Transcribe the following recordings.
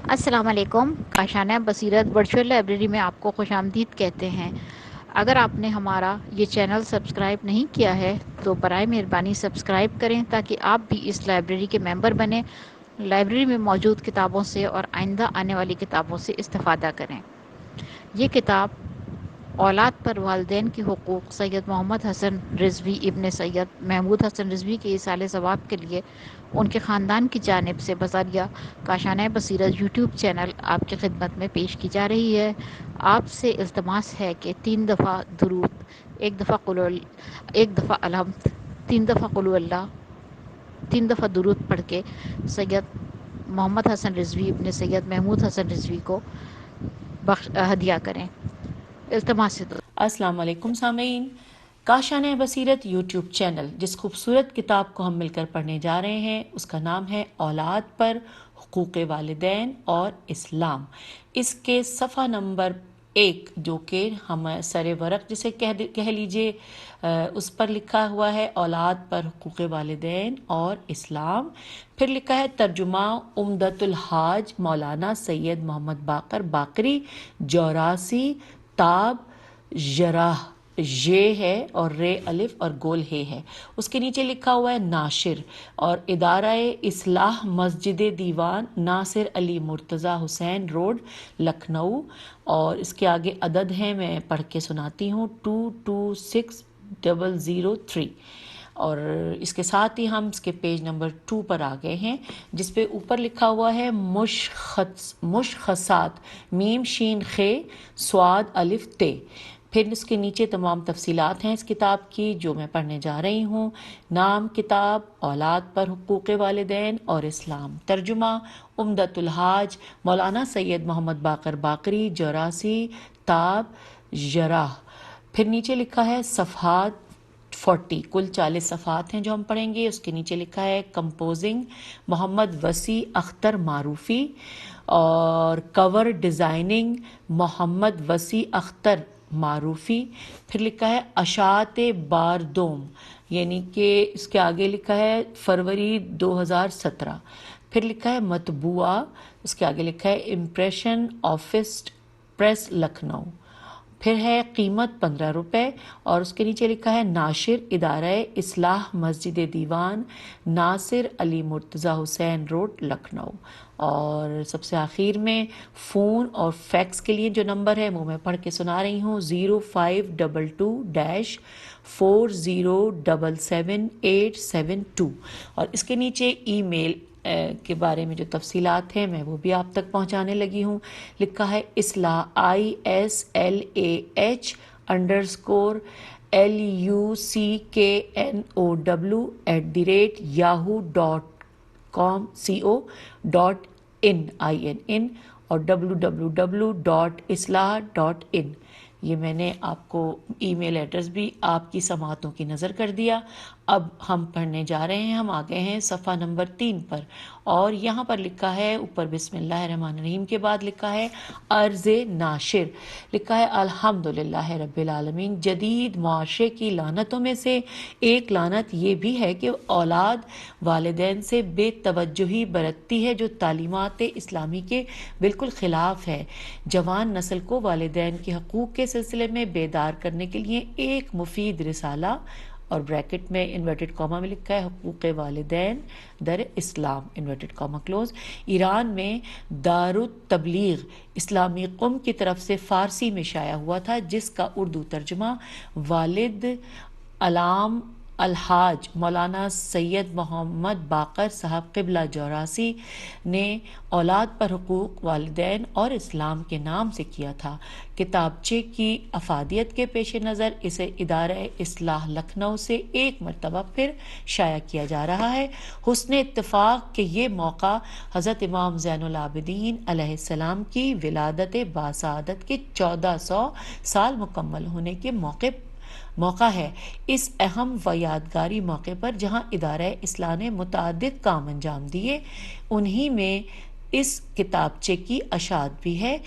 السلام علیکم. کاشانہ بصیرت ورچوئل لائبریری میں آپ کو خوش آمدید کہتے ہیں. اگر آپ نے ہمارا یہ چینل سبسکرائب نہیں کیا ہے تو برائے مہربانی سبسکرائب کریں تاکہ آپ بھی اس لائبریری کے ممبر بنیں، لائبریری میں موجود کتابوں سے اور آئندہ آنے والی کتابوں سے استفادہ کریں. یہ کتاب اولاد پر والدین کے حقوق سید محمد حسن رضوی ابن سید محمود حسن رضوی کے ایصال ثواب کے لیے ان کے خاندان کی جانب سے بذریعہ کاشانہ بصیرت یوٹیوب چینل آپ کی خدمت میں پیش کی جا رہی ہے. آپ سے التماس ہے کہ 3 دفعہ درود، ایک دفعہ الحمد، 3 دفعہ قل اللہ، 3 دفعہ درود پڑھ کے سید محمد حسن رضوی ابن سید محمود حسن رضوی کو ہدیہ کریں. التماس سے السلام علیکم سامعین. کاشانہ بصیرت یوٹیوب چینل جس خوبصورت کتاب کو ہم مل کر پڑھنے جا رہے ہیں اس کا نام ہے اولاد پر حقوق والدین اور اسلام. اس کے صفحہ نمبر 1 جو کہ ہم سر ورق جسے کہہ لیجئے، اس پر لکھا ہوا ہے اولاد پر حقوق والدین اور اسلام. پھر لکھا ہے ترجمہ عمدۃ الحاج مولانا سید محمد باقر باقری، جوراسی، تاب جراح، یہ ہے اور رے الف اور گول ہے. اس کے نیچے لکھا ہوا ہے ناشر اور ادارہ اصلاح مسجد دیوان ناصر علی مرتضی حسین روڈ لکھنؤ. اور اس کے آگے عدد ہیں، میں پڑھ کے سناتی ہوں، 226003. اور اس کے ساتھ ہی ہم اس کے پیج نمبر 2 پر آ گئے ہیں جس پہ اوپر لکھا ہوا ہے مشخصات میم شین خے سواد الف تے. پھر اس کے نیچے تمام تفصیلات ہیں اس کتاب کی جو میں پڑھنے جا رہی ہوں. نام کتاب اولاد پر حقوق والدین اور اسلام، ترجمہ عمدۃ الحاج مولانا سید محمد باقر باقری، جوراسی، تاب جراح. پھر نیچے لکھا ہے صفحات 40، کل 40 صفحات ہیں جو ہم پڑھیں گے. اس کے نیچے لکھا ہے کمپوزنگ محمد وسیع اختر معروفی، اور کور ڈیزائننگ محمد وسیع اختر معروفی. پھر لکھا ہے اشاعت باردوم، یعنی کہ اس کے آگے لکھا ہے فروری 2017. پھر لکھا ہے مطبوعہ، اس کے آگے لکھا ہے امپریشن آفس پریس لکھنؤ. پھر ہے قیمت 15 روپے، اور اس کے نیچے لکھا ہے ناشر ادارہ اصلاح مسجد دیوان ناصر علی مرتضی حسین روڈ لکھنؤ. اور سب سے آخر میں فون اور فیکس کے لیے جو نمبر ہے وہ میں پڑھ کے سنا رہی ہوں، 0522-40777872. اور اس کے نیچے ای میل کے بارے میں جو تفصیلات ہیں میں وہ بھی آپ تک پہنچانے لگی ہوں. لکھا ہے اصلاح ISLAH_LUCKNOW@yahoo.com اور www.islah.in. یہ میں نے آپ کو ای میل ایڈریس بھی آپ کی سماعتوں کی نظر کر دیا. اب ہم پڑھنے جا رہے ہیں، ہم آگئے ہیں صفحہ نمبر 3 پر، اور یہاں پر لکھا ہے اوپر بسم اللہ الرحمن الرحیم کے بعد لکھا ہے عرض ناشر. لکھا ہے الحمدللہ رب العالمین. جدید معاشرے کی لعنتوں میں سے ایک لعنت یہ بھی ہے کہ اولاد والدین سے بے توجہی برتتی ہے جو تعلیمات اسلامی کے بالکل خلاف ہے. جوان نسل کو والدین کے حقوق کے سلسلے میں بیدار کرنے کے لیے ایک مفید رسالہ، اور بریکٹ میں انورٹڈ کاما میں لکھا ہے حقوق والدین در اسلام انورٹڈ کاما کلوز، ایران میں دارالتبلیغ اسلامی قم کی طرف سے فارسی میں شائع ہوا تھا، جس کا اردو ترجمہ والد علام الحاج مولانا سید محمد باقر صاحب قبلہ جوراسی نے اولاد پر حقوق والدین اور اسلام کے نام سے کیا تھا. کتابچے کی افادیت کے پیش نظر اسے ادارہ اصلاح لکھنؤ سے ایک مرتبہ پھر شائع کیا جا رہا ہے. حسن اتفاق کہ یہ موقع حضرت امام زین العابدین علیہ السلام کی ولادت باسعادت کے 1400 سال مکمل ہونے کے موقع ہے. اس اہم و یادگاری موقع پر جہاں ادارہ اصلاح نے متعدد کام انجام دیے، انہی میں اس کتابچے کی اشاعت بھی ہے.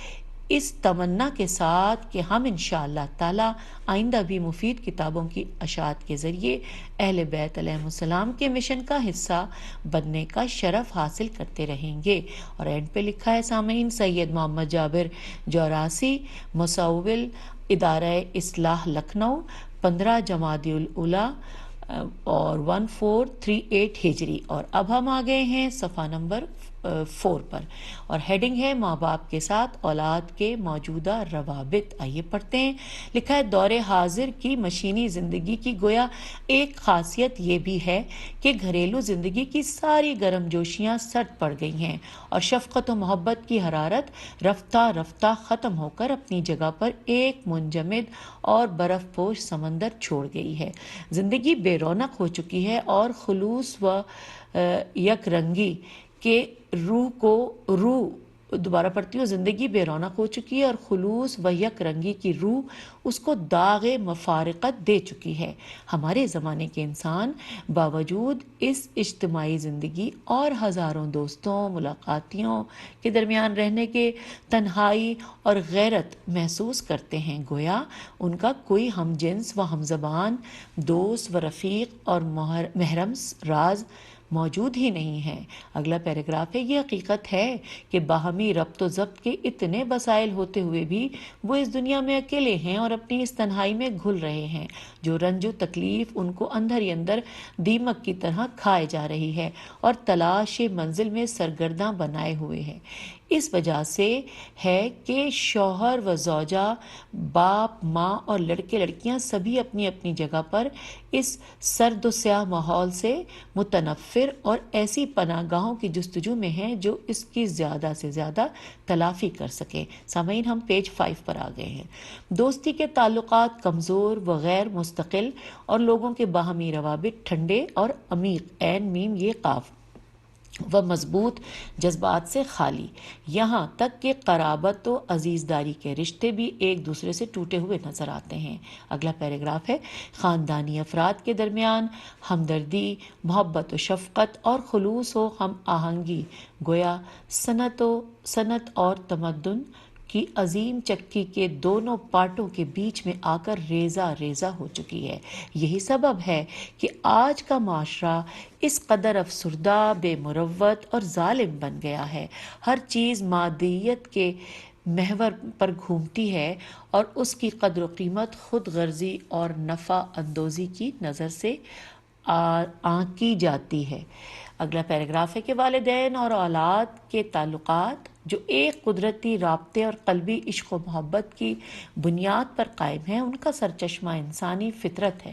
اس تمنا کے ساتھ کہ ہم انشاءاللہ تعالی آئندہ بھی مفید کتابوں کی اشاعت کے ذریعے اہل بیت علیہ السلام کے مشن کا حصہ بننے کا شرف حاصل کرتے رہیں گے۔ اور اینڈ پہ لکھا ہے سامعین، سید محمد جابر جوراسی، مسول، ادارہ اصلاح لکھنؤ، 15 جمادی الاولیٰ اور 1438 ہجری۔ اور اب ہم آ گئے ہیں صفحہ نمبر 4 پر، اور ہیڈنگ ہے ماں باپ کے ساتھ اولاد کے موجودہ روابط۔ آئیے پڑھتے ہیں۔ لکھا ہے دور حاضر کی مشینی زندگی کی گویا ایک خاصیت یہ بھی ہے کہ گھریلو زندگی کی ساری گرم جوشیاں سرد پڑ گئی ہیں اور شفقت و محبت کی حرارت رفتہ رفتہ ختم ہو کر اپنی جگہ پر ایک منجمد اور برف پوش سمندر چھوڑ گئی ہے۔ زندگی بے رونق ہو چکی ہے اور خلوص و یک رنگی کہ دوبارہ پڑھتی ہوں، زندگی بے رونق ہو چکی ہے اور خلوص و یک رنگی کی روح اس کو داغ مفارقت دے چکی ہے۔ ہمارے زمانے کے انسان باوجود اس اجتماعی زندگی اور ہزاروں دوستوں ملاقاتیوں کے درمیان رہنے کے تنہائی اور غیرت محسوس کرتے ہیں، گویا ان کا کوئی ہم جنس و ہم زبان، دوست و رفیق اور محرم راز موجود ہی نہیں ہے۔ اگلا پیراگراف ہے، یہ حقیقت ہے کہ باہمی ربط و ضبط کے اتنے وسائل ہوتے ہوئے بھی وہ اس دنیا میں اکیلے ہیں اور اپنی اس تنہائی میں گھل رہے ہیں۔ جو رنج و تکلیف ان کو اندر ہی اندر دیمک کی طرح کھائے جا رہی ہے اور تلاش منزل میں سرگرداں بنائے ہوئے ہے۔ اس وجہ سے ہے کہ شوہر و زوجہ، باپ ماں اور لڑکے لڑکیاں سبھی اپنی اپنی جگہ پر اس سرد و سیاہ ماحول سے متنفر اور ایسی پناہ گاہوں کی جستجو میں ہیں جو اس کی زیادہ سے زیادہ تلافی کر سکیں۔ سامعین، ہم پیج 5 پر آ گئے ہیں۔ دوستی کے تعلقات کمزور و غیر مستقل اور لوگوں کے باہمی روابط ٹھنڈے اور عمیق، عین میم یہ قاف و مضبوط جذبات سے خالی، یہاں تک کہ قرابت و عزیزداری کے رشتے بھی ایک دوسرے سے ٹوٹے ہوئے نظر آتے ہیں۔ اگلا پیراگراف ہے، خاندانی افراد کے درمیان ہمدردی، محبت و شفقت اور خلوص و ہم آہنگی گویا صنعت اور تمدن کی عظیم چکی کے دونوں پارٹوں کے بیچ میں آ کر ریزہ ریزہ ہو چکی ہے۔ یہی سبب ہے کہ آج کا معاشرہ اس قدر افسردہ، بے مروت اور ظالم بن گیا ہے۔ ہر چیز مادیت کے محور پر گھومتی ہے اور اس کی قدر و قیمت خود غرضی اور نفع اندوزی کی نظر سے آنکی جاتی ہے۔ اگلا پیراگراف ہے کہ والدین اور اولاد کے تعلقات جو ایک قدرتی رابطے اور قلبی عشق و محبت کی بنیاد پر قائم ہیں، ان کا سرچشمہ انسانی فطرت ہے،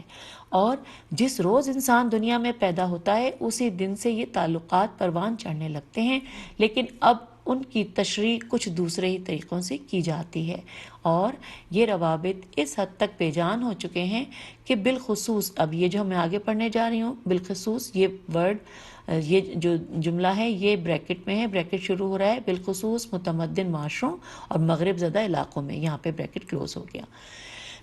اور جس روز انسان دنیا میں پیدا ہوتا ہے اسی دن سے یہ تعلقات پروان چڑھنے لگتے ہیں، لیکن اب ان کی تشریح کچھ دوسرے ہی طریقوں سے کی جاتی ہے، اور یہ روابط اس حد تک بے جان ہو چکے ہیں کہ بالخصوص اب یہ جو میں آگے پڑھنے جا رہی ہوں، بالخصوص یہ ورڈ، یہ جو جملہ ہے یہ بریکٹ میں ہے، بریکٹ شروع ہو رہا ہے بالخصوص متمدن معاشروں اور مغرب زدہ علاقوں میں، یہاں پہ بریکٹ کلوز ہو گیا۔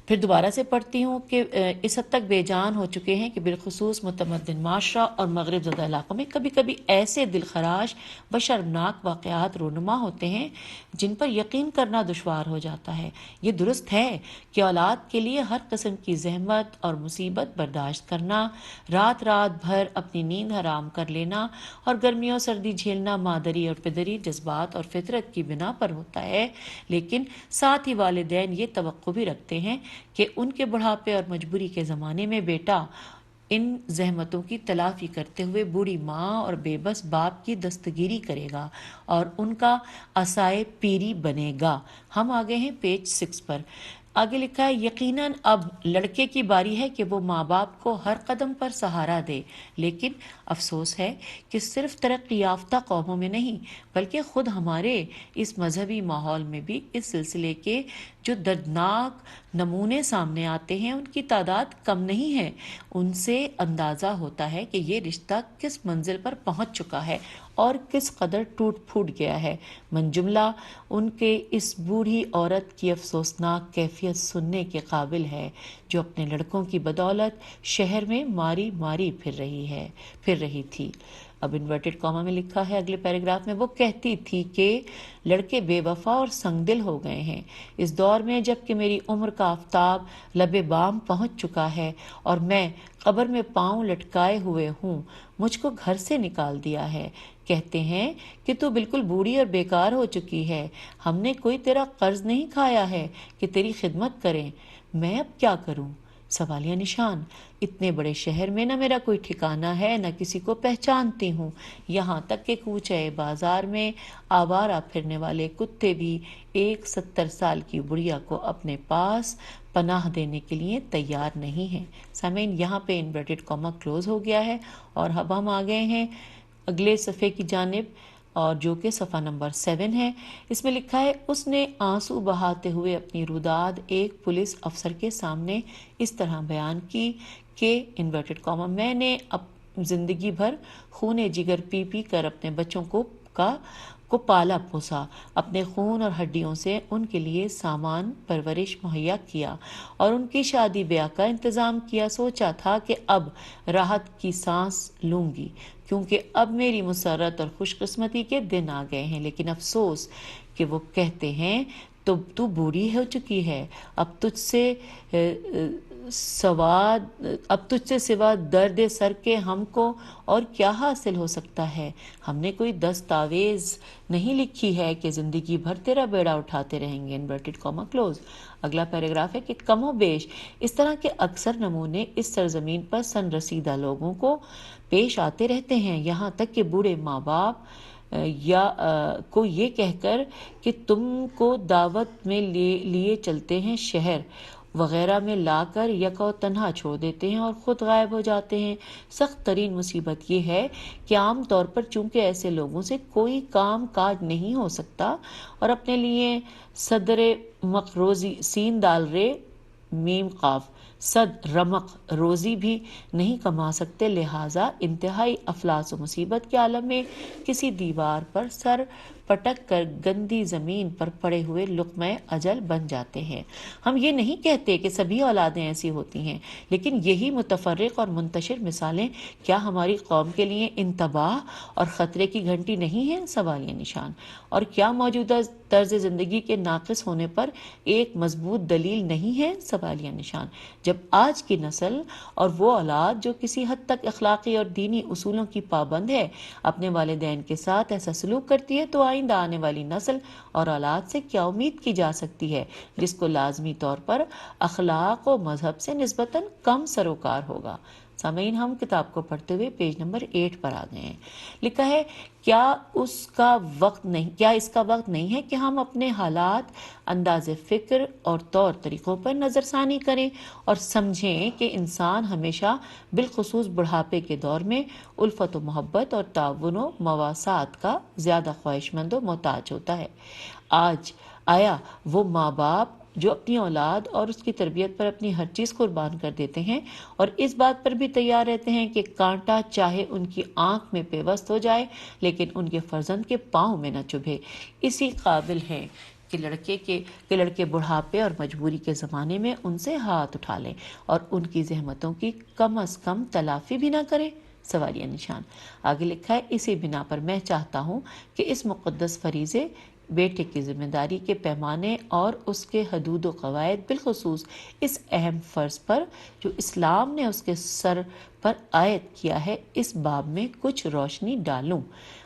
پھر دوبارہ سے پڑھتی ہوں کہ اس حد تک بے جان ہو چکے ہیں کہ بالخصوص متمدن معاشرہ اور مغرب زدہ علاقوں میں کبھی کبھی ایسے دلخراش و شرمناک واقعات رونما ہوتے ہیں جن پر یقین کرنا دشوار ہو جاتا ہے۔ یہ درست ہے کہ اولاد کے لیے ہر قسم کی زحمت اور مصیبت برداشت کرنا، رات رات بھر اپنی نیند حرام کر لینا اور گرمی اور سردی جھیلنا مادری اور پدری جذبات اور فطرت کی بنا پر ہوتا ہے، لیکن ساتھ ہی والدین یہ توقع بھی رکھتے ہیں کہ ان کے بڑھاپے اور مجبوری کے زمانے میں بیٹا ان زحمتوں کی تلافی کرتے ہوئے بوڑھی ماں اور بے بس باپ کی دستگیری کرے گا اور ان کا عصائے پیری بنے گا۔ ہم آگے ہیں پیج 6 پر۔ آگے لکھا ہے، یقیناً اب لڑکے کی باری ہے کہ وہ ماں باپ کو ہر قدم پر سہارا دے، لیکن افسوس ہے کہ صرف ترقی یافتہ قوموں میں نہیں بلکہ خود ہمارے اس مذہبی ماحول میں بھی اس سلسلے کے جو دردناک نمونے سامنے آتے ہیں ان کی تعداد کم نہیں ہے۔ ان سے اندازہ ہوتا ہے کہ یہ رشتہ کس منزل پر پہنچ چکا ہے اور کس قدر ٹوٹ پھوٹ گیا ہے۔ من جملہ ان کے اس بوڑھی عورت کی افسوسناک کیفیت سننے کے قابل ہے جو اپنے لڑکوں کی بدولت شہر میں ماری ماری پھر رہی تھی۔ اب انورٹڈ کاما میں لکھا ہے اگلے پیراگراف میں، وہ کہتی تھی کہ لڑکے بے وفا اور سنگ دل ہو گئے ہیں اس دور میں، جب کہ میری عمر کا آفتاب لب بام پہنچ چکا ہے اور میں قبر میں پاؤں لٹکائے ہوئے ہوں، مجھ کو گھر سے نکال دیا ہے۔ کہتے ہیں کہ تو بالکل بوڑھی اور بیکار ہو چکی ہے، ہم نے کوئی تیرا قرض نہیں کھایا ہے کہ تیری خدمت کریں، میں اب کیا کروں؟ سوالیہ نشان۔ اتنے بڑے شہر میں نہ میرا کوئی ٹھکانہ ہے، نہ کسی کو پہچانتی ہوں، یہاں تک کہ کوچے بازار میں آوارہ پھرنے والے کتے بھی ایک 70 سال کی بڑھیا کو اپنے پاس پناہ دینے کے لیے تیار نہیں ہیں۔ سامعین، یہاں پہ انورٹڈ کاما کلوز ہو گیا ہے اور اب ہم آ گئے ہیں اگلے صفحے کی جانب، اور جو کہ صفحہ نمبر 7 ہے۔ اس میں لکھا ہے، اس نے آنسو بہاتے ہوئے اپنی روداد ایک پولیس افسر کے سامنے اس طرح بیان کی کہ انورٹڈ کاما میں نے زندگی بھر خون جگر پی پی کر اپنے بچوں کو پالا پوسا، اپنے خون اور ہڈیوں سے ان کے لیے سامان پرورش مہیا کیا اور ان کی شادی بیاہ کا انتظام کیا۔ سوچا تھا کہ اب راحت کی سانس لوں گی کیونکہ اب میری مسرت اور خوش قسمتی کے دن آ گئے ہیں، لیکن افسوس کہ وہ کہتے ہیں تو بوڑھی ہو چکی ہے، اب تجھ سے سوا درد سر کے ہم کو اور کیا حاصل ہو سکتا ہے؟ ہم نے کوئی دستاویز نہیں لکھی ہے کہ زندگی بھر تیرا بیڑا اٹھاتے رہیں گے۔ Inverted comma close. اگلا پیراگراف ہے کہ کم و بیش اس طرح کے اکثر نمونے اس سرزمین پر سن رسیدہ لوگوں کو پیش آتے رہتے ہیں، یہاں تک کہ بوڑھے ماں باپ کو یہ کہہ کر کہ تم کو دعوت میں لیے چلتے ہیں شہر وغیرہ میں لا کر یکا تنہا چھوڑ دیتے ہیں اور خود غائب ہو جاتے ہیں۔ سخت ترین مصیبت یہ ہے کہ عام طور پر چونکہ ایسے لوگوں سے کوئی کام کاج نہیں ہو سکتا اور اپنے لیے صدر مقروضی سین دال رے میم قاف صد رمق روزی بھی نہیں کما سکتے، لہٰذا انتہائی افلاس و مصیبت کے عالم میں کسی دیوار پر سر پٹک کر گندی زمین پر پڑے ہوئے لقمہ اجل بن جاتے ہیں۔ ہم یہ نہیں کہتے کہ سبھی اولادیں ایسی ہوتی ہیں، لیکن یہی متفرق اور منتشر مثالیں کیا ہماری قوم کے لیے انتباہ اور خطرے کی گھنٹی نہیں ہیں؟ سوالیہ نشان۔ اور کیا موجودہ طرز زندگی کے ناقص ہونے پر ایک مضبوط دلیل نہیں ہے؟ سوالیہ نشان۔ جب آج کی نسل اور وہ اولاد جو کسی حد تک اخلاقی اور دینی اصولوں کی پابند ہے اپنے والدین کے ساتھ ایسا سلوک کرتی ہے، تو آئندہ آنے والی نسل اور اولاد سے کیا امید کی جا سکتی ہے جس کو لازمی طور پر اخلاق و مذہب سے نسبتاً کم سروکار ہوگا؟ سامعین، ہم کتاب کو پڑھتے ہوئے پیج نمبر 8 پر آ گئے ہیں۔ لکھا ہے، کیا اس کا وقت نہیں ہے کہ ہم اپنے حالات، انداز فکر اور طور طریقوں پر نظر ثانی کریں اور سمجھیں کہ انسان ہمیشہ بالخصوص بڑھاپے کے دور میں الفت و محبت اور تعاون و مواسات کا زیادہ خواہش مند و محتاج ہوتا ہے۔ آیا وہ ماں باپ جو اپنی اولاد اور اس کی تربیت پر اپنی ہر چیز قربان کر دیتے ہیں اور اس بات پر بھی تیار رہتے ہیں کہ کانٹا چاہے ان کی آنکھ میں پیوست ہو جائے لیکن ان کے فرزند کے پاؤں میں نہ چبھے، اسی قابل ہیں کہ لڑکے بڑھاپے اور مجبوری کے زمانے میں ان سے ہاتھ اٹھا لیں اور ان کی زحمتوں کی کم از کم تلافی بھی نہ کریں؟ سوالیہ نشان۔ آگے لکھا ہے، اسی بنا پر میں چاہتا ہوں کہ اس مقدس فریضے، بیٹے کی ذمہ داری کے پیمانے اور اس کے حدود و قواعد، بالخصوص اس اہم فرض پر جو اسلام نے اس کے سر پر عائد کیا ہے، اس باب میں کچھ روشنی ڈالوں۔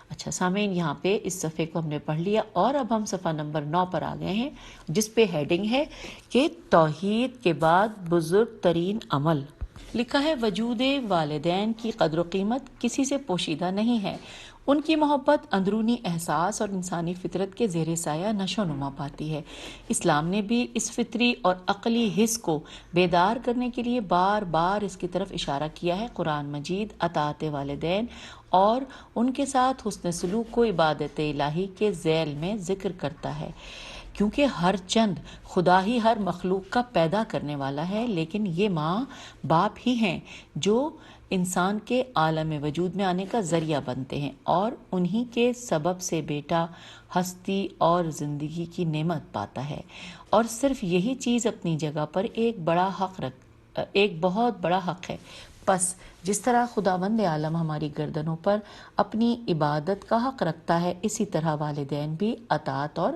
اچھا سامعین، یہاں پہ اس صفحے کو ہم نے پڑھ لیا اور اب ہم صفحہ نمبر 9 پر آ گئے ہیں، جس پہ ہیڈنگ ہے کہ توحید کے بعد بزرگ ترین عمل۔ لکھا ہے، وجود والدین کی قدر و قیمت کسی سے پوشیدہ نہیں ہے، ان کی محبت اندرونی احساس اور انسانی فطرت کے زیر سایہ نشو و نما پاتی ہے۔ اسلام نے بھی اس فطری اور عقلی حس کو بیدار کرنے کے لیے بار بار اس کی طرف اشارہ کیا ہے۔ قرآن مجید اطاعت والدین اور ان کے ساتھ حسن سلوک کو عبادت الہی کے ذیل میں ذکر کرتا ہے، کیونکہ ہر چند خدا ہی ہر مخلوق کا پیدا کرنے والا ہے، لیکن یہ ماں باپ ہی ہیں جو انسان کے عالم وجود میں آنے کا ذریعہ بنتے ہیں، اور انہی کے سبب سے بیٹا ہستی اور زندگی کی نعمت پاتا ہے، اور صرف یہی چیز اپنی جگہ پر ایک بہت بڑا حق ہے۔ پس جس طرح خداوند عالم ہماری گردنوں پر اپنی عبادت کا حق رکھتا ہے، اسی طرح والدین بھی اطاعت اور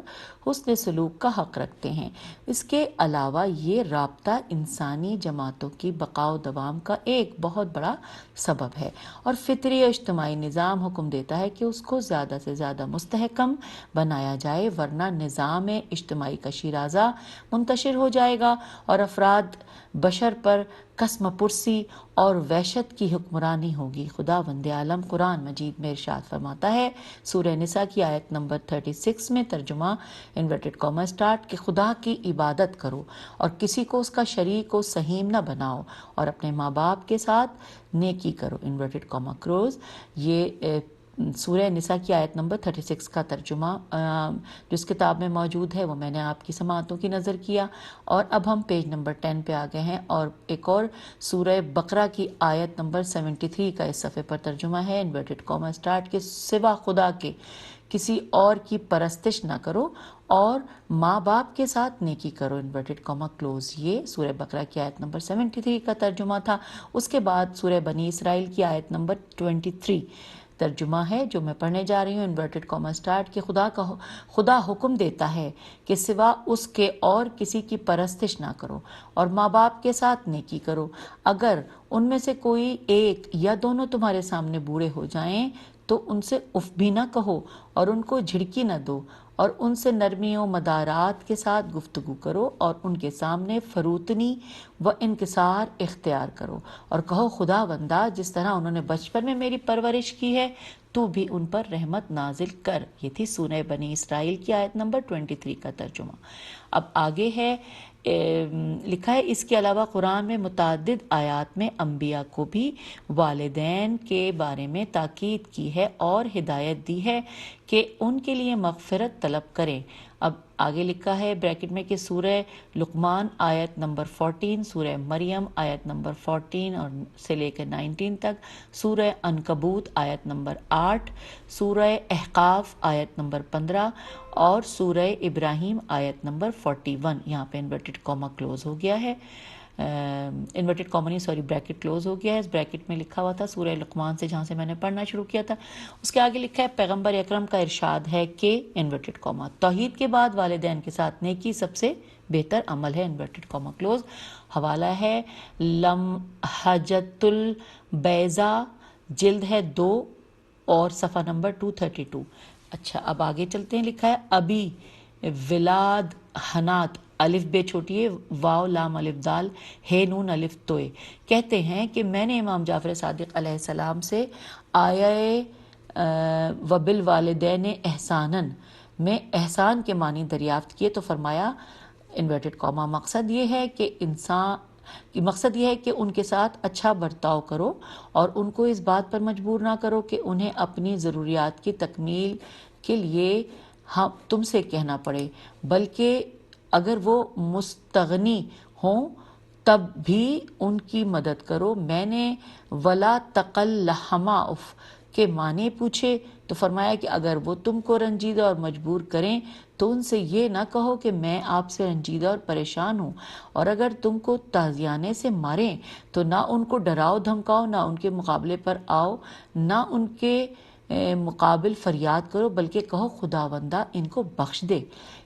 حسن سلوک کا حق رکھتے ہیں۔ اس کے علاوہ یہ رابطہ انسانی جماعتوں کی بقا و دوام کا ایک بہت بڑا سبب ہے، اور فطری و اجتماعی نظام حکم دیتا ہے کہ اس کو زیادہ سے زیادہ مستحکم بنایا جائے، ورنہ نظام اجتماعی کا شیرازہ منتشر ہو جائے گا اور افراد بشر پر قسم پرسی اور وحشت کی حکمرانی ہوگی۔ خداوند عالم قرآن مجید میں ارشاد فرماتا ہے، سورہ نساء کی آیت نمبر 36 میں، ترجمہ انورٹڈ کاما اسٹارٹ، کہ خدا کی عبادت کرو اور کسی کو اس کا شریک و سہیم نہ بناؤ، اور اپنے ماں باپ کے ساتھ نیکی کرو، انورٹڈ کاما کلوز۔ یہ سورہ نساء کی آیت نمبر 36 کا ترجمہ جو اس کتاب میں موجود ہے وہ میں نے آپ کی سماعتوں کی نظر کیا۔ اور اب ہم پیج نمبر 10 پہ آ گئے ہیں، اور ایک اور سورہ بقرہ کی آیت نمبر 73 کا اس صفحے پر ترجمہ ہے، انورٹڈ کاما اسٹارٹ، کے سوا خدا کے کسی اور کی پرستش نہ کرو اور ماں باپ کے ساتھ نیکی کرو، انورٹڈ کاما کلوز۔ یہ سورہ بقرہ کی آیت نمبر 73 کا ترجمہ تھا۔ اس کے بعد سورہ بنی اسرائیل کی آیت نمبر 23 ترجمہ ہے جو میں پڑھنے جا رہی ہوں، انورٹڈ کاما اسٹارٹ، کہ خدا حکم دیتا ہے کہ سوا اس کے اور کسی کی پرستش نہ کرو اور ماں باپ کے ساتھ نیکی کرو۔ اگر ان میں سے کوئی ایک یا دونوں تمہارے سامنے بوڑھے ہو جائیں تو ان سے اف بھی نہ کہو اور ان کو جھڑکی نہ دو، اور ان سے نرمی و مدارات کے ساتھ گفتگو کرو اور ان کے سامنے فروتنی و انکسار اختیار کرو، اور کہو خدا بندہ جس طرح انہوں نے بچپن میں میری پرورش کی ہے تو بھی ان پر رحمت نازل کر۔ یہ تھی سورہ بنی اسرائیل کی آیت نمبر 23 کا ترجمہ۔ اب آگے ہے، لکھا ہے اس کے علاوہ قرآن میں متعدد آیات میں انبیاء کو بھی والدین کے بارے میں تاکید کی ہے اور ہدایت دی ہے کہ ان کے لیے مغفرت طلب کریں۔ اب آگے لکھا ہے بریکٹ میں کہ سورہ لقمان آیت نمبر 14، سورہ مریم آیت نمبر 14 اور سے لے کر 19 تک، سورہ عنکبوت آیت نمبر 8، سورہ احقاف آیت نمبر 15 اور سورہ ابراہیم آیت نمبر 41۔ یہاں پہ انورٹڈ کاما کلوز ہو گیا ہے، انورٹڈ کاما نہیں سوری بریکٹ کلوز ہو گیا ہے۔ اس بریکٹ میں لکھا ہوا تھا سورہ لقمان سے جہاں سے میں نے پڑھنا شروع کیا تھا۔ اس کے آگے لکھا ہے پیغمبر اکرم کا ارشاد ہے کہ انورٹڈ کاما توحید کے بعد والدین کے ساتھ نیکی سب سے بہتر عمل ہے، انورٹڈ کاما کلوز۔ حوالہ ہے لمحجۃ البیضاء، جلد ہے 2 اور صفحہ نمبر 232۔ اچھا اب آگے چلتے ہیں، لکھا ہے ابی ولاد حنات، الف بے چھوٹی ہے، واو لام الف دال ہے نون الف توئے، کہتے ہیں کہ میں نے امام جعفر صادق علیہ السلام سے آیہ وبالوالدین احساناً میں احسان کے معنی دریافت کیے تو فرمایا، انورٹڈ کاما مقصد یہ ہے کہ ان کے ساتھ اچھا برتاؤ کرو اور ان کو اس بات پر مجبور نہ کرو کہ انہیں اپنی ضروریات کی تکمیل کے لیے تم سے کہنا پڑے، بلکہ اگر وہ مستغنی ہوں تب بھی ان کی مدد کرو۔ میں نے ولا تقلہما اف کے معنی پوچھے تو فرمایا کہ اگر وہ تم کو رنجیدہ اور مجبور کریں تو ان سے یہ نہ کہو کہ میں آپ سے رنجیدہ اور پریشان ہوں، اور اگر تم کو تازیانے سے ماریں تو نہ ان کو ڈراؤ دھمکاؤ، نہ ان کے مقابلے پر آؤ، نہ ان کے مقابل فریاد کرو، بلکہ کہو خداوندہ ان کو بخش دے۔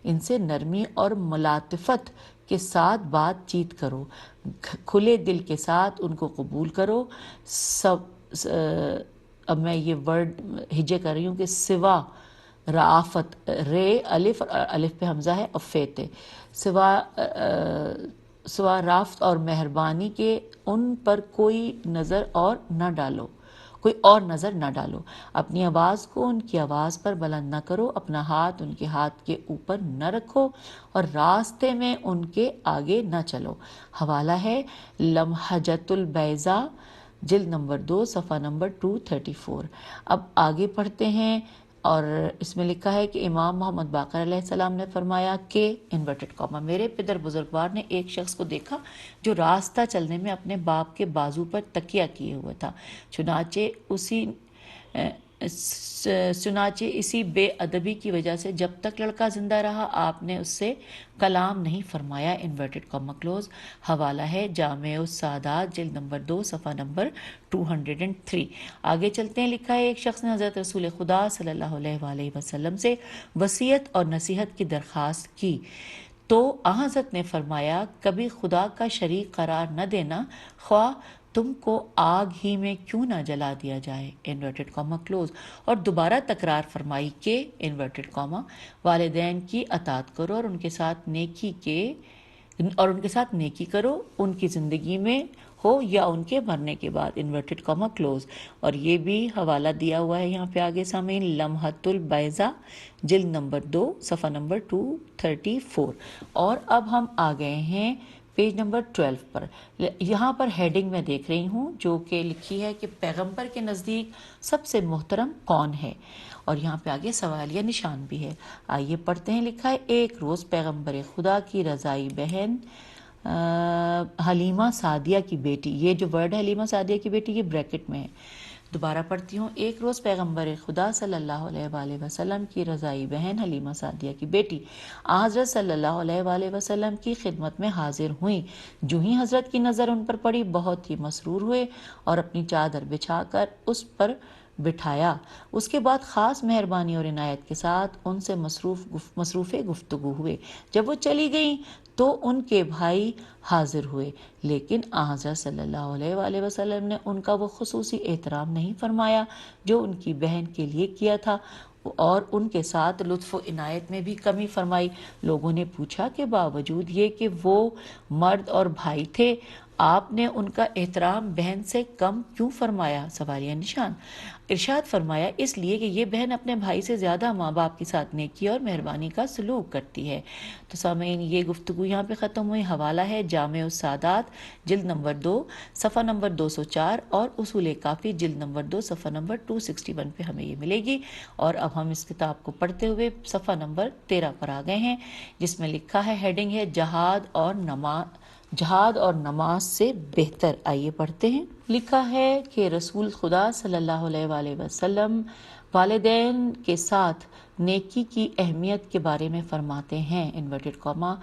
ان سے نرمی اور ملاطفت کے ساتھ بات چیت کرو، کھلے دل کے ساتھ ان کو قبول کرو۔ اب میں یہ ورڈ ہجے کر رہی ہوں کہ سوا رعافت، رے الف اور الف پہ حمزہ ہے اور فیتے، سوا رافت اور مہربانی کے ان پر کوئی نظر نہ ڈالو، اپنی آواز کو ان کی آواز پر بلند نہ کرو، اپنا ہاتھ ان کے ہاتھ کے اوپر نہ رکھو اور راستے میں ان کے آگے نہ چلو۔ حوالہ ہے لمحجۃ البیضاء، جلد نمبر 2 صفحہ نمبر 234۔ اب آگے پڑھتے ہیں، اور اس میں لکھا ہے کہ امام محمد باقر علیہ السلام نے فرمایا کہ انورٹڈ کاما میرے پدر بزرگوار نے ایک شخص کو دیکھا جو راستہ چلنے میں اپنے باپ کے بازو پر تکیہ کیے ہوئے تھا، چنانچہ چنانچہ اسی بے ادبی کی وجہ سے جب تک لڑکا زندہ رہا آپ نے اس سے کلام نہیں فرمایا، انورٹڈ کاما کلوز۔ حوالہ ہے جامع السعادات جلد نمبر 2 صفحہ نمبر 203۔ آگے چلتے ہیں، لکھا ہے ایک شخص نے حضرت رسول خدا صلی اللہ علیہ وآلہ وسلم سے وصیت اور نصیحت کی درخواست کی تو حضرت نے فرمایا کبھی خدا کا شریک قرار نہ دینا، خواہ تم کو آگ ہی میں کیوں نہ جلا دیا جائے، انورٹڈ کاما کلوز۔ اور دوبارہ تکرار فرمائی کہ انورٹڈ کاما والدین کی اطاعت کرو اور ان کے ساتھ نیکی کرو، ان کی زندگی میں ہو یا ان کے مرنے کے بعد، انورٹڈ کاما کلوز۔ اور یہ بھی حوالہ دیا ہوا ہے یہاں پہ آگے سامعین، لمحۃ البیضاء جلد نمبر 2 صفحہ نمبر 234۔ اور اب ہم آ گئے ہیں پیج نمبر 12 پر۔ یہاں پر ہیڈنگ میں دیکھ رہی ہوں جو کہ لکھی ہے کہ پیغمبر کے نزدیک سب سے محترم کون ہے، اور یہاں پہ آگے سوالیہ نشان بھی ہے۔ آئیے پڑھتے ہیں، لکھا ہے ایک روز پیغمبر خدا کی رضائی بہن حلیمہ سعدیہ کی بیٹی، یہ جو ورڈ ہے حلیمہ سعدیہ کی بیٹی یہ بریکٹ میں ہے، دوبارہ پڑھتی ہوں، ایک روز پیغمبر خدا صلی اللہ علیہ وآلہ وسلم کی رضائی بہن حلیمہ سعدیہ کی بیٹی حضرت صلی اللہ علیہ وآلہ وسلم کی خدمت میں حاضر ہوئیں۔ جو ہی حضرت کی نظر ان پر پڑی بہت ہی مسرور ہوئے اور اپنی چادر بچھا کر اس پر بٹھایا، اس کے بعد خاص مہربانی اور عنایت کے ساتھ ان سے مصروف گفتگو ہوئے۔ جب وہ چلی گئیں تو ان کے بھائی حاضر ہوئے، لیکن حضرت صلی اللہ علیہ وآلہ وسلم نے ان کا وہ خصوصی احترام نہیں فرمایا جو ان کی بہن کے لیے کیا تھا، اور ان کے ساتھ لطف و عنایت میں بھی کمی فرمائی۔ لوگوں نے پوچھا کہ باوجود یہ کہ وہ مرد اور بھائی تھے، آپ نے ان کا احترام بہن سے کم کیوں فرمایا؟ سوالیہ نشان۔ ارشاد فرمایا اس لیے کہ یہ بہن اپنے بھائی سے زیادہ ماں باپ کے ساتھ نیکی اور مہربانی کا سلوک کرتی ہے۔ تو سامعین یہ گفتگو یہاں پہ ختم ہوئی۔ حوالہ ہے جامع السعادات جلد نمبر 2 صفحہ نمبر 204 اور اصول کافی جلد نمبر 2 صفحہ نمبر 261 پہ ہمیں یہ ملے گی۔ اور اب ہم اس کتاب کو پڑھتے ہوئے صفحہ نمبر 13 پر آ گئے ہیں، جس میں لکھا ہے، ہیڈنگ ہے جہاد اور نماز سے بہتر۔ آئیے پڑھتے ہیں، لکھا ہے کہ رسول خدا صلی اللہ علیہ وآلہ وسلم والدین کے ساتھ نیکی کی اہمیت کے بارے میں فرماتے ہیں، انورٹڈ کاما،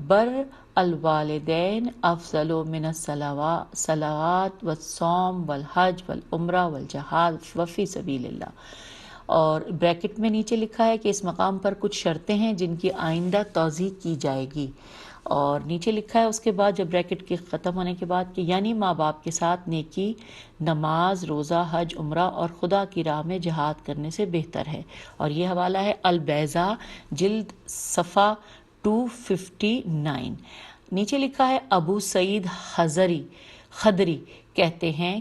بر الوالدین افضل من الصلوات والصوم والحج والعمرہ والجہاد وفی سبیل اللہ۔ اور بریکٹ میں نیچے لکھا ہے کہ اس مقام پر کچھ شرطیں ہیں جن کی آئندہ توضیح کی جائے گی، اور نیچے لکھا ہے اس کے بعد جب بریکٹ کے ختم ہونے کے بعد کہ یعنی ماں باپ کے ساتھ نیکی نماز، روزہ، حج، عمرہ اور خدا کی راہ میں جہاد کرنے سے بہتر ہے۔ اور یہ حوالہ ہے البیضاء جلد صفحہ 259۔ نیچے لکھا ہے ابو سعید خدری کہتے ہیں،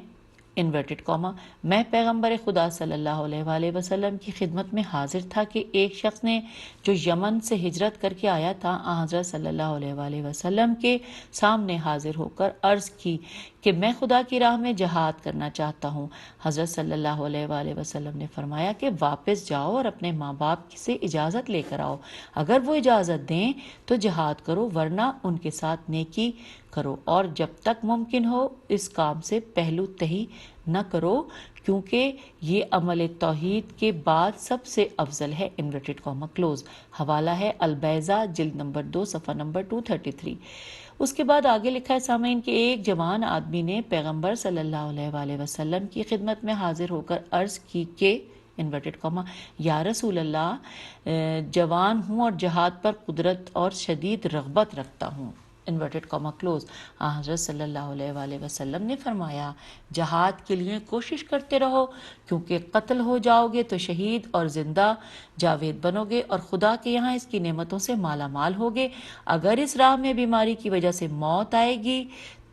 انورٹڈ کاما، میں پیغمبر خدا صلی اللہ علیہ وآلہ وسلم کی خدمت میں حاضر تھا کہ ایک شخص نے جو یمن سے ہجرت کر کے آیا تھا حضرت صلی اللہ علیہ وآلہ وسلم کے سامنے حاضر ہو کر عرض کی کہ میں خدا کی راہ میں جہاد کرنا چاہتا ہوں۔ حضرت صلی اللہ علیہ وآلہ وسلم نے فرمایا کہ واپس جاؤ اور اپنے ماں باپ سے اجازت لے کر آؤ، اگر وہ اجازت دیں تو جہاد کرو ورنہ ان کے ساتھ نیکی کرو، اور جب تک ممکن ہو اس کام سے پہلو تہی نہ کرو کیونکہ یہ عمل توحید کے بعد سب سے افضل ہے، انورٹڈ کاما کلوز۔ حوالہ ہے البیضاء جلد نمبر 2 صفحہ نمبر 233۔ اس کے بعد آگے لکھا ہے سامعین کہ ایک جوان آدمی نے پیغمبر صلی اللہ علیہ وآلہ وسلم کی خدمت میں حاضر ہو کر عرض کی کہ انورٹڈ کاما، یا رسول اللہ، جوان ہوں اور جہاد پر قدرت اور شدید رغبت رکھتا ہوں، انورٹڈ کاما کلوز۔ حضرت صلی اللہ علیہ وآلہ وسلم نے فرمایا جہاد کے لیے کوشش کرتے رہو، کیونکہ قتل ہو جاؤ گے تو شہید اور زندہ جاوید بنو گے اور خدا کے یہاں اس کی نعمتوں سے مالا مال ہوگے۔ اگر اس راہ میں بیماری کی وجہ سے موت آئے گی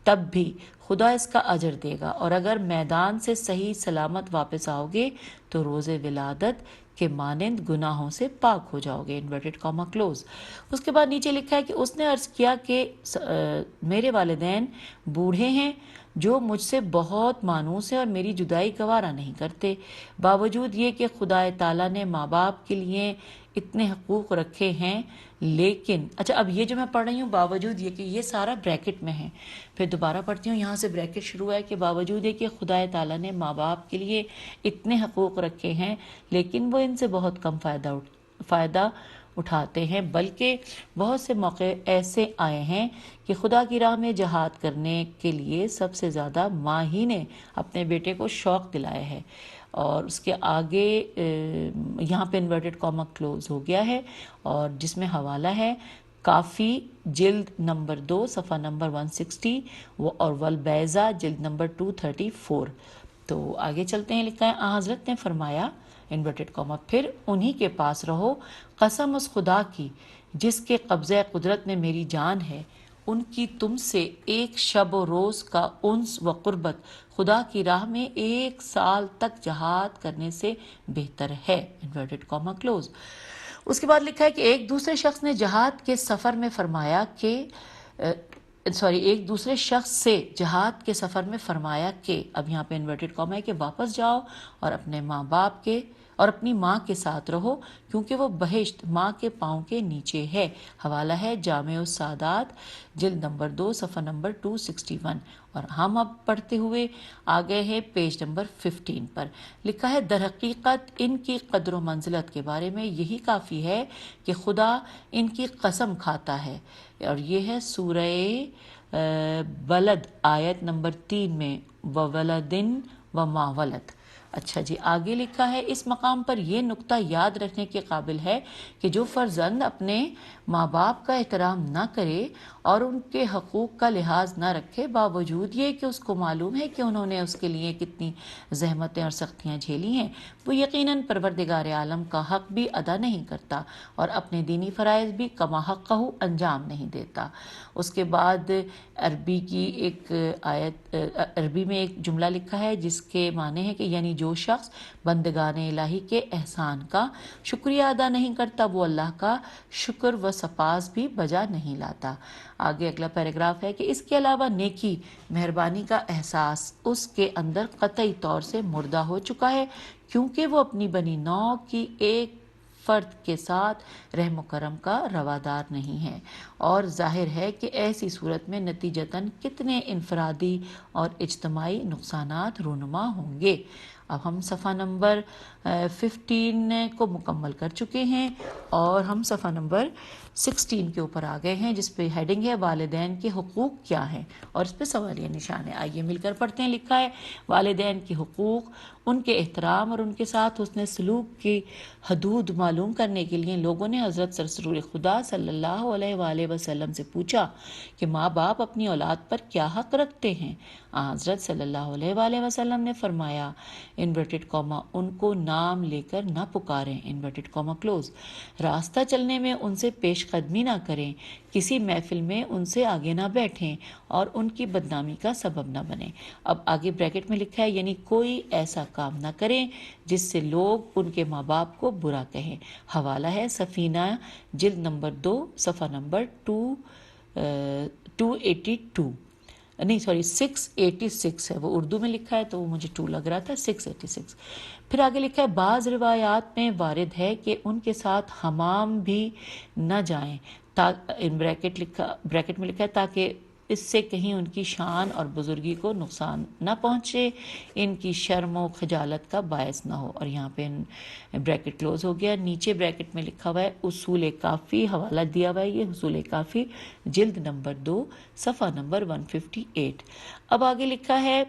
تب بھی خدا اس کا اجر دے گا، اور اگر میدان سے صحیح سلامت واپس آؤ گے تو روز ولادت کے مانند گناہوں سے پاک ہو جاؤ گے، انورٹڈ کاما کلوز۔ اس کے بعد نیچے لکھا ہے کہ اس نے عرض کیا کہ میرے والدین بوڑھے ہیں جو مجھ سے بہت مانوس ہیں اور میری جدائی گوارا نہیں کرتے، باوجود یہ کہ خدا تعالیٰ نے ماں باپ کے لیے اتنے حقوق رکھے ہیں لیکن، اچھا اب یہ جو میں پڑھ رہی ہوں باوجود یہ کہ یہ سارا بریکٹ میں ہے، پھر دوبارہ پڑھتی ہوں، یہاں سے بریکٹ شروع ہے کہ باوجود یہ کہ خدا تعالیٰ نے ماں باپ کے لیے اتنے حقوق رکھے ہیں لیکن وہ ان سے بہت کم فائدہ اٹھاتے ہیں، بلکہ بہت سے موقع ایسے آئے ہیں کہ خدا کی راہ میں جہاد کرنے کے لیے سب سے زیادہ ماں ہی نے اپنے بیٹے کو شوق دلایا ہے۔ اور اس کے آگے یہاں پہ انورٹڈ کاما کلوز ہو گیا ہے اور جس میں حوالہ ہے کافی جلد نمبر 2 صفحہ نمبر 160 اور والبیضہ جلد نمبر 234۔ تو آگے چلتے ہیں، لکھا ہے حضرت نے فرمایا انورٹڈ کاما پھر انہی کے پاس رہو، قسم اس خدا کی جس کے قبضہ قدرت میں میری جان ہے، ان کی تم سے ایک شب و روز کا انس و قربت خدا کی راہ میں 1 سال تک جہاد کرنے سے بہتر ہے، انورٹڈ کاما کلوز۔ اس کے بعد لکھا ہے کہ ایک دوسرے شخص نے جہاد کے سفر میں فرمایا کہ ایک دوسرے شخص سے جہاد کے سفر میں فرمایا کہ، اب یہاں پہ انورٹڈ کاما ہے کہ واپس جاؤ اور اپنے ماں باپ کے اور اپنی ماں کے ساتھ رہو کیونکہ وہ بہشت ماں کے پاؤں کے نیچے ہے، حوالہ ہے جامع السادات جلد نمبر 2 صفحہ نمبر 261۔ اور ہم اب پڑھتے ہوئے آگئے ہیں پیج نمبر 15 پر، لکھا ہے در حقیقت ان کی قدر و منزلت کے بارے میں یہی کافی ہے کہ خدا ان کی قسم کھاتا ہے، اور یہ ہے سورہ بلد آیت نمبر 3 میں، وَوَلَدٍ وَمَا وَلَد۔ اچھا جی، آگے لکھا ہے اس مقام پر یہ نقطہ یاد رکھنے کے قابل ہے کہ جو فرزند اپنے ماں باپ کا احترام نہ کرے اور ان کے حقوق کا لحاظ نہ رکھے، باوجود یہ کہ اس کو معلوم ہے کہ انہوں نے اس کے لیے کتنی زحمتیں اور سختیاں جھیلی ہیں، وہ یقیناً پروردگار عالم کا حق بھی ادا نہیں کرتا اور اپنے دینی فرائض بھی کما حقہ انجام نہیں دیتا۔ اس کے بعد عربی کی ایک آیت، عربی میں ایک جملہ لکھا ہے جس کے معنی ہے کہ یعنی جو شخص بندگان الہی کے احسان کا شکریہ ادا نہیں کرتا وہ اللہ کا شکر و سپاس بھی بجا نہیں لاتا۔ آگے اگلا پیراگراف ہے کہ اس کے علاوہ نیکی مہربانی کا احساس اس کے اندر قطعی طور سے مردہ ہو چکا ہے کیونکہ وہ اپنی بنی نوع کی ایک فرد کے ساتھ رحم و کرم کا روادار نہیں ہے، اور ظاہر ہے کہ ایسی صورت میں نتیجتاً کتنے انفرادی اور اجتماعی نقصانات رونما ہوں گے۔ اب ہم صفحہ نمبر 15 کو مکمل کر چکے ہیں اور ہم صفحہ نمبر 16 کے اوپر آ گئے ہیں جس پہ ہیڈنگ ہے والدین کے حقوق کیا ہیں، اور اس پہ سوالیہ نشان ہے۔ آئیے مل کر پڑھتے ہیں، لکھا ہے والدین کے حقوق، ان کے احترام اور ان کے ساتھ حسن سلوک کی حدود معلوم کرنے کے لیے لوگوں نے حضرت سرسرور خدا صلی اللہ علیہ وآلہ وسلم سے پوچھا کہ ماں باپ اپنی اولاد پر کیا حق رکھتے ہیں؟ حضرت صلی اللہ علیہ وآلہ وسلم نے فرمایا انورٹڈ کاما ان کو نام لے کر نہ پکاریں، انورٹڈ کاما کلوز، راستہ چلنے میں ان سے پیش قدمی نہ کریں، کسی محفل میں ان سے آگے نہ بیٹھیں اور ان کی بدنامی کا سبب نہ بنیں۔ اب آگے بریکٹ میں لکھا ہے یعنی کوئی ایسا کام نہ کریں جس سے لوگ ان کے ماں باپ کو برا کہیں، حوالہ ہے سفینہ جلد نمبر 2 صفحہ نمبر 282، نہیں سوری 686 ہے، وہ اردو میں لکھا ہے تو وہ مجھے 2 لگ رہا تھا، 686۔ پھر آگے لکھا ہے بعض روایات میں وارد ہے کہ ان کے ساتھ حمام بھی نہ جائیں، بریکٹ میں لکھا ہے تاکہ اس سے کہیں ان کی شان اور بزرگی کو نقصان نہ پہنچے، ان کی شرم و خجالت کا باعث نہ ہو، اور یہاں پہ بریکٹ کلوز ہو گیا۔ نیچے بریکٹ میں لکھا ہوا ہے اصول کافی، حوالہ دیا ہوا ہے یہ اصول کافی جلد نمبر 2 صفحہ نمبر 158۔ اب آگے لکھا ہے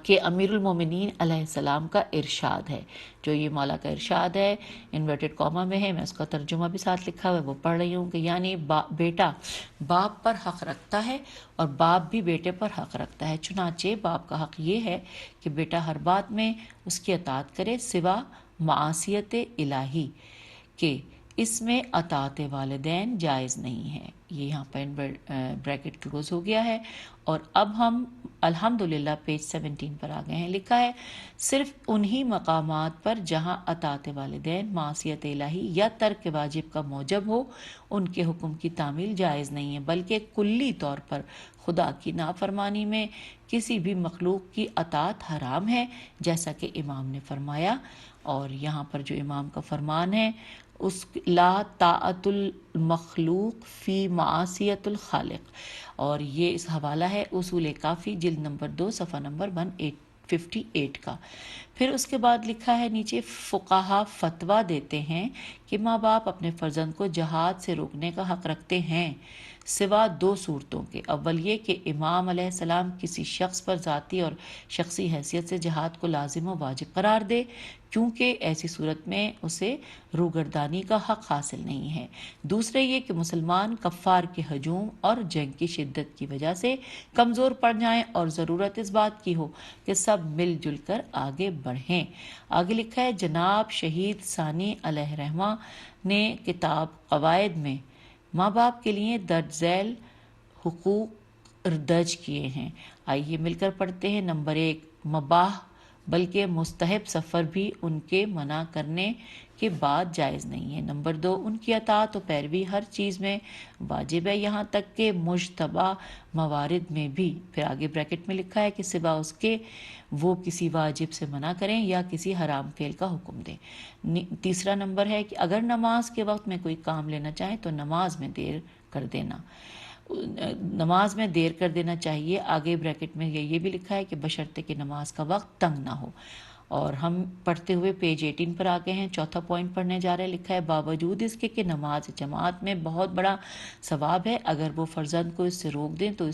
کہ امیر المومنین علیہ السلام کا ارشاد ہے، جو یہ مولا کا ارشاد ہے انورٹڈ کاما میں ہے، میں اس کا ترجمہ بھی ساتھ لکھا ہوا ہے وہ پڑھ رہی ہوں کہ یعنی بیٹا باپ پر حق رکھتا ہے اور باپ بھی بیٹے پر حق رکھتا ہے، چنانچہ باپ کا حق یہ ہے کہ بیٹا ہر بات میں اس کی اطاعت کرے سوا معصیت الہی کے، اس میں اطاعت والدین جائز نہیں ہے۔ یہ یہاں پر بریکٹ کلوز ہو گیا ہے، اور اب ہم الحمدللہ پیج 17 پر آ گئے ہیں، لکھا ہے صرف انہی مقامات پر جہاں اطاعت والدین معصیت الہی یا ترک واجب کا موجب ہو ان کے حکم کی تعمیل جائز نہیں ہے، بلکہ کلی طور پر خدا کی نافرمانی میں کسی بھی مخلوق کی اطاعت حرام ہے، جیسا کہ امام نے فرمایا۔ اور یہاں پر جو امام کا فرمان ہے اس لا طاعت المخلوق فی معصیت الخالق، اور یہ اس حوالہ ہے اصول کافی جلد نمبر 2 صفحہ نمبر 158 کا۔ پھر اس کے بعد لکھا ہے نیچے، فقہا فتویٰ دیتے ہیں کہ ماں باپ اپنے فرزند کو جہاد سے روکنے کا حق رکھتے ہیں سوا 2 صورتوں کے۔ اول یہ کہ امام علیہ السلام کسی شخص پر ذاتی اور شخصی حیثیت سے جہاد کو لازم و واجب قرار دے، کیونکہ ایسی صورت میں اسے روگردانی کا حق حاصل نہیں ہے۔ دوسرے یہ کہ مسلمان کفار کے ہجوم اور جنگ کی شدت کی وجہ سے کمزور پڑ جائیں اور ضرورت اس بات کی ہو کہ سب مل جل کر آگے بڑھیں۔ آگے لکھا ہے، جناب شہید ثانی علیہ رحمہ نے کتاب قواعد میں ماں باپ کے لیے درج ذیل حقوق درج کیے ہیں۔ آئیے مل کر پڑھتے ہیں۔ نمبر 1، مباح بلکہ مستحب سفر بھی ان کے منع کرنے کے بعد جائز نہیں ہے۔ نمبر 2، ان کی اطاعت و پیروی ہر چیز میں واجب ہے، یہاں تک کہ مجتبی موارد میں بھی۔ پھر آگے بریکٹ میں لکھا ہے کہ سوا اس کے وہ کسی واجب سے منع کریں یا کسی حرام فعل کا حکم دیں۔ تیسرا نمبر ہے کہ اگر نماز کے وقت میں کوئی کام لینا چاہیں تو نماز میں دیر کر دینا چاہیے۔ آگے بریکٹ میں یہ بھی لکھا ہے کہ بشرطے کہ نماز کا وقت تنگ نہ ہو۔ اور ہم پڑھتے ہوئے پیج 18 پر آگے ہیں، چوتھا پوائنٹ پڑھنے جا رہے ہیں۔ لکھا ہے، باوجود اس کے کہ نماز جماعت میں بہت بڑا ثواب ہے، اگر وہ فرزند کو اس سے روک دیں تو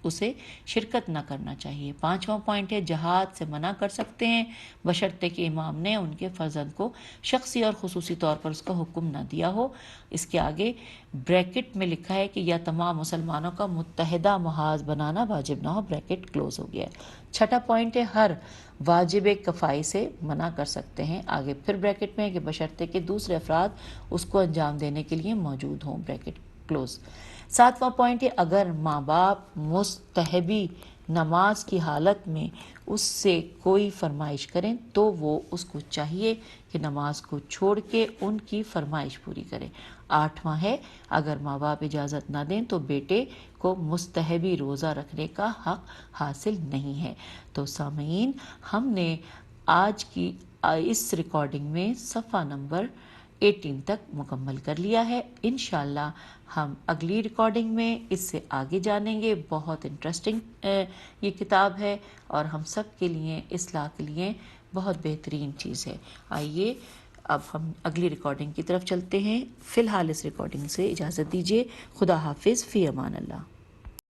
اسے شرکت نہ کرنا چاہیے۔ پانچواں پوائنٹ ہے، جہاد سے منع کر سکتے ہیں بشرطے کہ امام نے ان کے فرزند کو شخصی اور خصوصی طور پر اس کا حکم نہ دیا ہو۔ اس کے آگے بریکٹ میں لکھا ہے کہ یا تمام مسلمانوں کا متحدہ محاذ بنانا واجب نہ ہو، بریکٹ کلوز ہو گیا ہے۔ چھٹا پوائنٹ ہے، ہر واجب کفائی سے منع کر سکتے ہیں۔ آگے پھر بریکٹ میں ہے کہ بشرطے کہ دوسرے افراد اس کو انجام دینے کے لیے موجود ہوں، بریکٹ کلوز۔ ساتواں پوائنٹ ہے، اگر ماں باپ مستحبی نماز کی حالت میں اس سے کوئی فرمائش کریں تو وہ اس کو چاہیے کہ نماز کو چھوڑ کے ان کی فرمائش پوری کرے۔ آٹھواں ہے، اگر ماں باپ اجازت نہ دیں تو بیٹے کو مستحبی روزہ رکھنے کا حق حاصل نہیں ہے۔ تو سامعین، ہم نے آج کی اس ریکارڈنگ میں صفحہ نمبر 18 تک مکمل کر لیا ہے۔ انشاءاللہ ہم اگلی ریکارڈنگ میں اس سے آگے جانیں گے۔ بہت انٹرسٹنگ یہ کتاب ہے اور ہم سب کے لیے اصلاح کے لیے بہت بہترین چیز ہے۔ آئیے اب ہم اگلی ریکارڈنگ کی طرف چلتے ہیں۔ فی الحال اس ریکارڈنگ سے اجازت دیجیے۔ خدا حافظ، فی امان اللہ۔